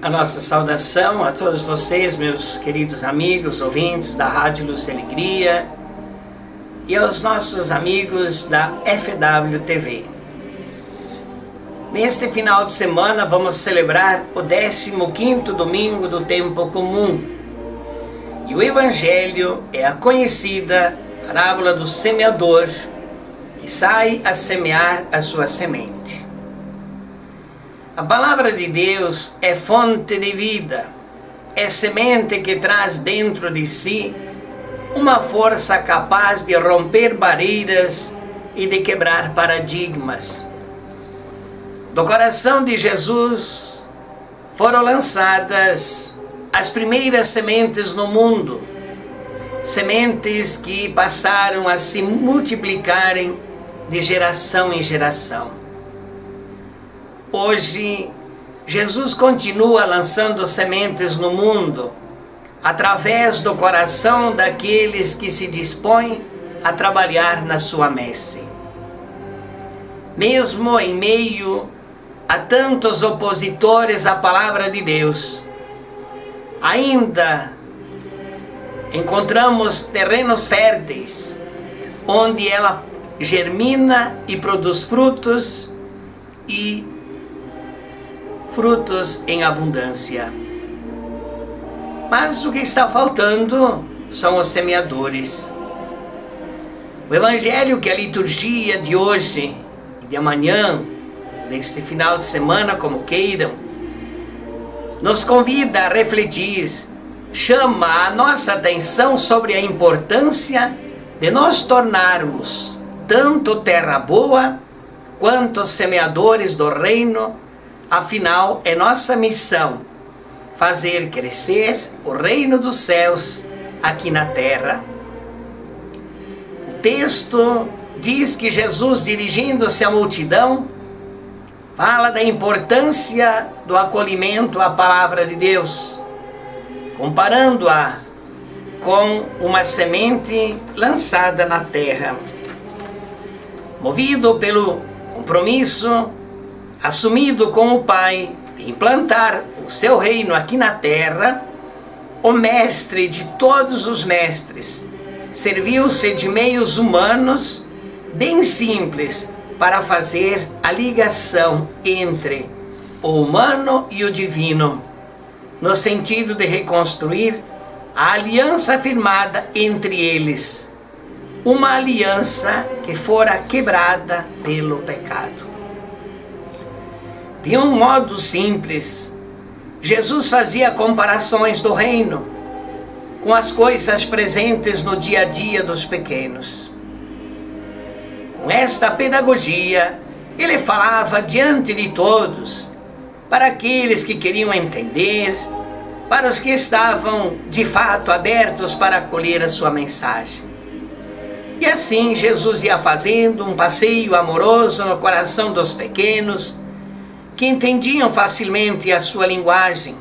A nossa saudação a todos vocês, meus queridos amigos, ouvintes da Rádio Luz e Alegria, e aos nossos amigos da FW TV. Neste final de semana vamos celebrar o 15º domingo do tempo comum. E o Evangelho é a conhecida parábola do semeador, que sai a semear a sua semente. A palavra de Deus é fonte de vida, é semente que traz dentro de si uma força capaz de romper barreiras e de quebrar paradigmas. Do coração de Jesus foram lançadas as primeiras sementes no mundo, sementes que passaram a se multiplicarem de geração em geração. Hoje, Jesus continua lançando sementes no mundo, através do coração daqueles que se dispõem a trabalhar na sua messe. Mesmo em meio a tantos opositores à palavra de Deus, ainda encontramos terrenos férteis, onde ela germina e produz frutos em abundância. Mas o que está faltando são os semeadores. O Evangelho que a liturgia de hoje e de amanhã, neste final de semana, como queiram, nos convida a refletir, chama a nossa atenção sobre a importância de nós tornarmos tanto terra boa quanto semeadores do reino. Afinal, é nossa missão fazer crescer o reino dos céus aqui na terra. O texto diz que Jesus, dirigindo-se à multidão, fala da importância do acolhimento à palavra de Deus, comparando-a com uma semente lançada na terra. Movido pelo compromisso assumido com o Pai de implantar o seu reino aqui na terra, o mestre de todos os mestres serviu-se de meios humanos bem simples para fazer a ligação entre o humano e o divino, no sentido de reconstruir a aliança firmada entre eles, uma aliança que fora quebrada pelo pecado. De um modo simples, Jesus fazia comparações do reino com as coisas presentes no dia a dia dos pequenos. Com esta pedagogia, ele falava diante de todos, para aqueles que queriam entender, para os que estavam de fato abertos para acolher a sua mensagem. E assim Jesus ia fazendo um passeio amoroso no coração dos pequenos, que entendiam facilmente a sua linguagem,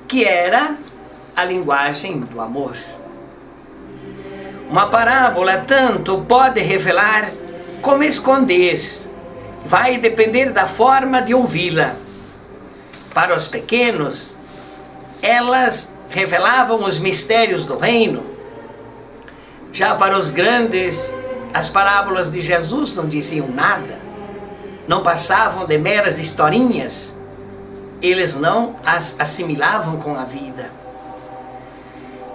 que era a linguagem do amor. Uma parábola tanto pode revelar como esconder, vai depender da forma de ouvi-la. Para os pequenos, elas revelavam os mistérios do reino. Já para os grandes, as parábolas de Jesus não diziam nada. Não passavam de meras historinhas, eles não as assimilavam com a vida.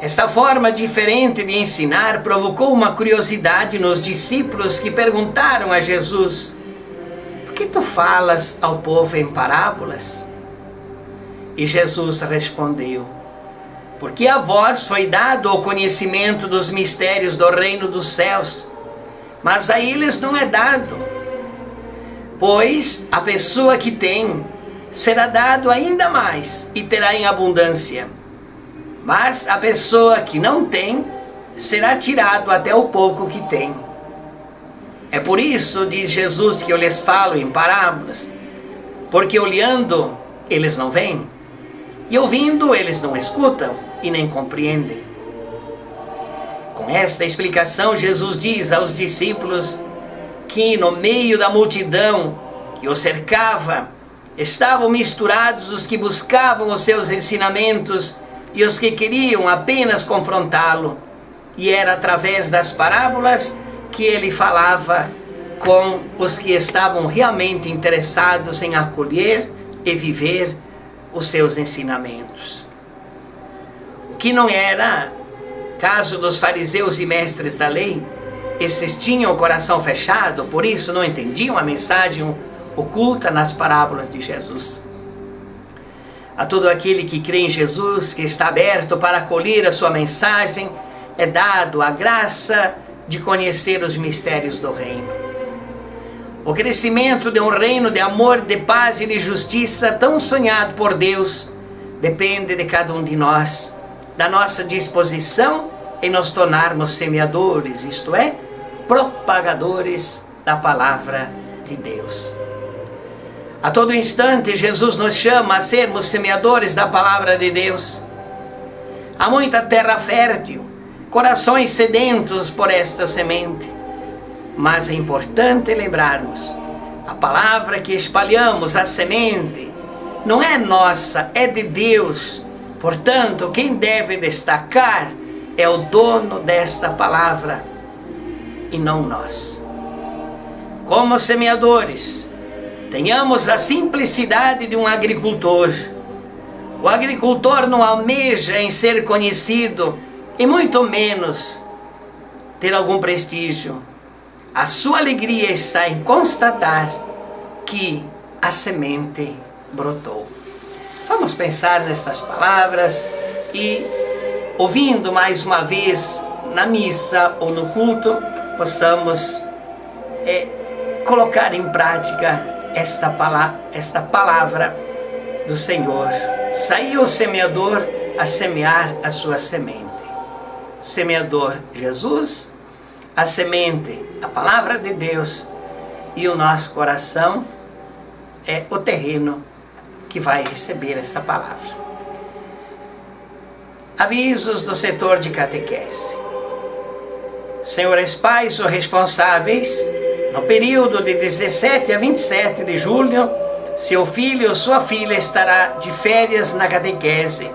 Esta forma diferente de ensinar provocou uma curiosidade nos discípulos que perguntaram a Jesus: por que tu falas ao povo em parábolas? E Jesus respondeu: porque a vós foi dado o conhecimento dos mistérios do reino dos céus, mas a eles não é dado. Pois a pessoa que tem, será dado ainda mais e terá em abundância. Mas a pessoa que não tem, será tirado até o pouco que tem. É por isso, diz Jesus, que eu lhes falo em parábolas, porque olhando, eles não veem, e ouvindo, eles não escutam e nem compreendem. Com esta explicação, Jesus diz aos discípulos que no meio da multidão que o cercava, Estavam misturados os que buscavam os seus ensinamentos e os que queriam apenas confrontá-lo. E era através das parábolas que ele falava com os que estavam realmente interessados em acolher e viver os seus ensinamentos. O que não era caso dos fariseus e mestres da lei, esses tinham o coração fechado, por isso não entendiam a mensagem oculta nas parábolas de Jesus. A todo aquele que crê em Jesus, que está aberto para acolher a sua mensagem, é dado a graça de conhecer os mistérios do reino. O crescimento de um reino de amor, de paz e de justiça tão sonhado por Deus depende de cada um de nós, da nossa disposição em nos tornarmos semeadores, isto é, propagadores da palavra de Deus. A todo instante, Jesus nos chama a sermos semeadores da palavra de Deus. Há muita terra fértil, corações sedentos por esta semente. Mas é importante lembrarmos, a palavra que espalhamos, a semente, não é nossa, é de Deus. Portanto, quem deve destacar é o dono desta palavra e não nós. Como semeadores, tenhamos a simplicidade de um agricultor. O agricultor não almeja em ser conhecido e muito menos ter algum prestígio. A sua alegria está em constatar que a semente brotou. Vamos pensar nestas palavras e, ouvindo mais uma vez na missa ou no culto, possamos colocar em prática esta palavra do Senhor. Saiu o semeador a semear a sua semente. Semeador Jesus, a semente, a palavra de Deus, e o nosso coração é o terreno que vai receber esta palavra. Avisos do setor de catequese. Senhores pais ou responsáveis, no período de 17 a 27 de julho, seu filho ou sua filha estará de férias na catequese,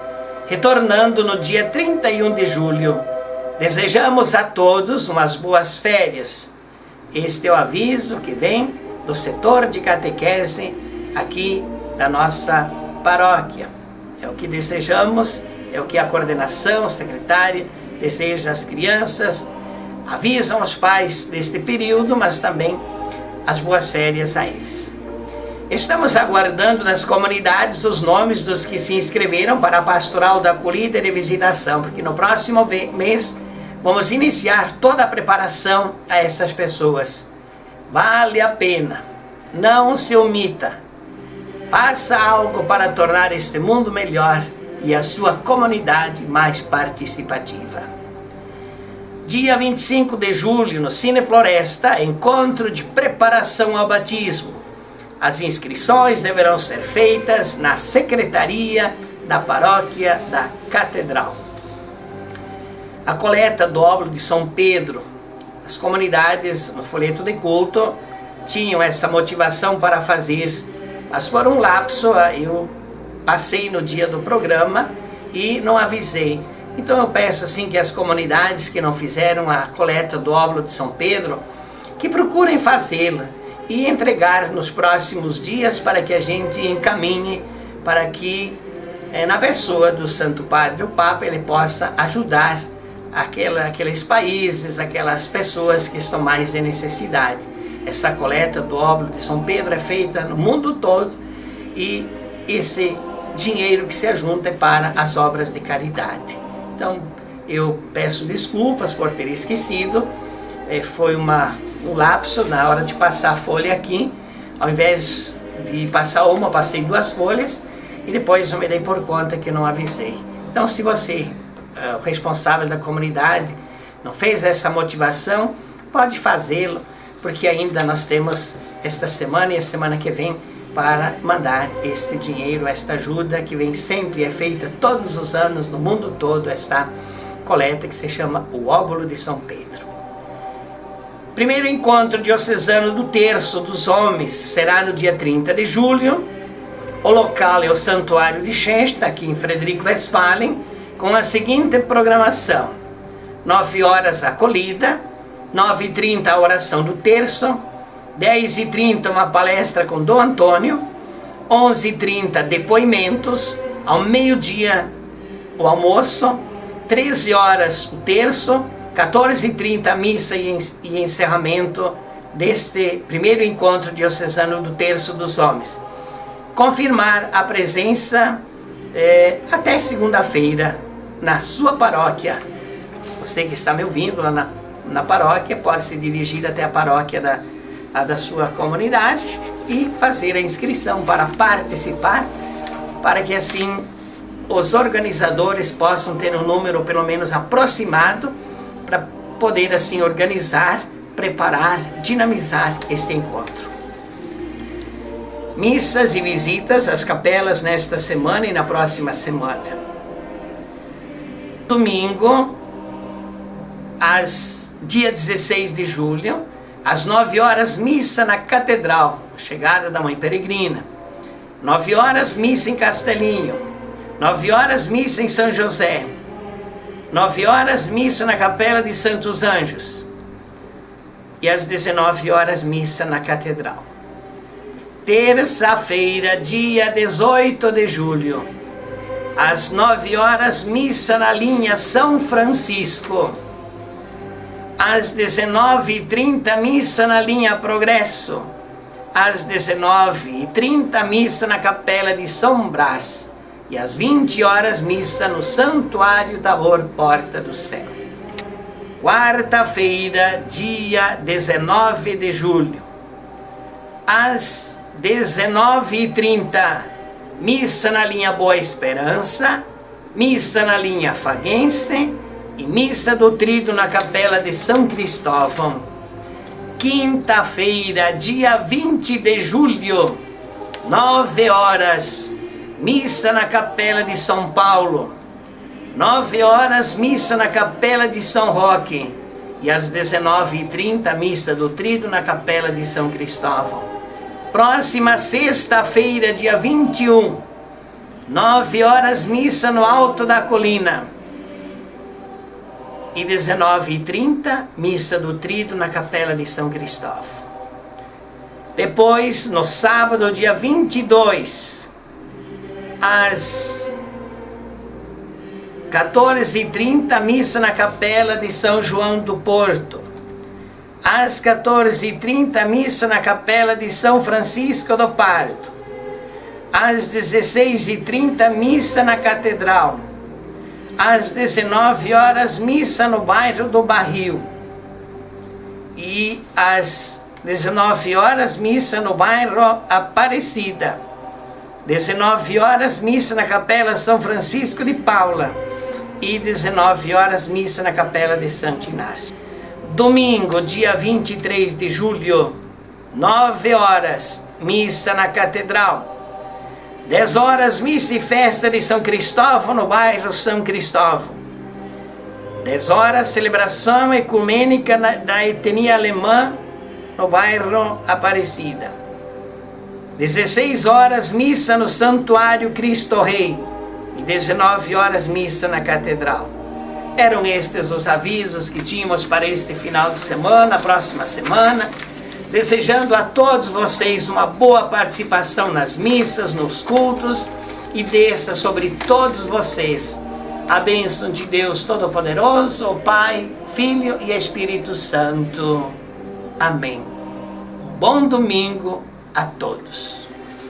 retornando no dia 31 de julho. Desejamos a todos umas boas férias. Este é o aviso que vem do setor de catequese aqui da nossa paróquia. É o que desejamos, é o que a coordenação secretária deseja às crianças. Avisam os pais deste período, mas também as boas férias a eles. Estamos aguardando nas comunidades os nomes dos que se inscreveram para a pastoral da acolhida e de visitação, porque no próximo mês vamos iniciar toda a preparação a essas pessoas. Vale a pena, não se omita. Faça algo para tornar este mundo melhor e a sua comunidade mais participativa. Dia 25 de julho, no Cine Floresta, encontro de preparação ao batismo. As inscrições deverão ser feitas na secretaria da paróquia da Catedral. A coleta do óbolo de São Pedro. As comunidades no folheto de culto tinham essa motivação para fazer, mas por um lapso eu passei no dia do programa e não avisei. Então eu peço assim que as comunidades que não fizeram a coleta do óbolo de São Pedro, que procurem fazê-la e entregar nos próximos dias para que a gente encaminhe para que na pessoa do Santo Padre, o Papa, ele possa ajudar aqueles países, aquelas pessoas que estão mais em necessidade. Essa coleta do óbolo de São Pedro é feita no mundo todo e esse dinheiro que se ajunta é para as obras de caridade. Então, eu peço desculpas por ter esquecido, foi um lapso na hora de passar a folha aqui. Ao invés de passar uma, eu passei 2 folhas e depois eu me dei por conta que não avisei. Então, se você, o responsável da comunidade, não fez essa motivação, pode fazê-lo, porque ainda nós temos esta semana e a semana que vem para mandar este dinheiro, esta ajuda que vem sempre, é feita todos os anos no mundo todo, esta coleta que se chama o óbolo de São Pedro. Primeiro encontro diocesano do Terço dos Homens será no dia 30 de julho, O local é o Santuário de Chesta, aqui em Frederico Westphalen, com a seguinte programação: 9 horas a acolhida, 9h30 a oração do terço, 10h30 uma palestra com Dom Antônio, 11h30 depoimentos, ao meio-dia o almoço, 13 horas o terço, 14h30 a missa e encerramento deste primeiro encontro diocesano do Terço dos Homens. Confirmar a presença até segunda-feira na sua paróquia. Você que está me ouvindo lá na paróquia pode se dirigir até a paróquia da sua comunidade e fazer a inscrição para participar, para que assim os organizadores possam ter um número pelo menos aproximado para poder assim organizar, preparar, dinamizar este encontro. Missas e visitas às capelas nesta semana e na próxima semana. Domingo, dia 16 de julho, às 9 horas, missa na Catedral, chegada da Mãe Peregrina. 9 horas, missa em Castelinho. 9 horas, missa em São José. 9 horas, missa na Capela de Santos Anjos. E às 19 horas, missa na Catedral. Terça-feira, dia 18 de julho, às 9 horas, missa na linha São Francisco. Às 19h30, missa na linha Progresso. Às 19h30, missa na Capela de São Brás. E às 20 horas, missa no Santuário Tabor, Porta do Céu. Quarta-feira, dia 19 de julho, às 19h30, missa na linha Boa Esperança, missa na linha Faguense e missa do Tríduo na Capela de São Cristóvão. Quinta-feira, dia 20 de julho, 9 horas, missa na Capela de São Paulo. 9 horas, missa na Capela de São Roque. E às 19h30, missa do Tríduo na Capela de São Cristóvão. Próxima sexta-feira, dia 21, 9 horas, missa no Alto da Colina. E 19h30, missa do Tríduo na Capela de São Cristóvão. Depois, no sábado, dia 22, às 14h30, missa na Capela de São João do Porto. Às 14h30, missa na Capela de São Francisco do Pardo. Às 16h30, missa na Catedral. Às 19 horas, missa no bairro do Barril. E às 19 horas, missa no bairro Aparecida. 19 horas, missa na Capela São Francisco de Paula. E 19 horas, missa na Capela de Santo Inácio. Domingo, dia 23 de julho, 9 horas, missa na Catedral. 10 horas, missa e festa de São Cristóvão, no bairro São Cristóvão. 10 horas, celebração ecumênica da etnia alemã, no bairro Aparecida. 16 horas, missa no Santuário Cristo Rei. E 19 horas, missa na Catedral. Eram estes os avisos que tínhamos para este final de semana, próxima semana, desejando a todos vocês uma boa participação nas missas, nos cultos, e desça sobre todos vocês a bênção de Deus Todo-Poderoso, o Pai, Filho e Espírito Santo. Amém. Um bom domingo a todos.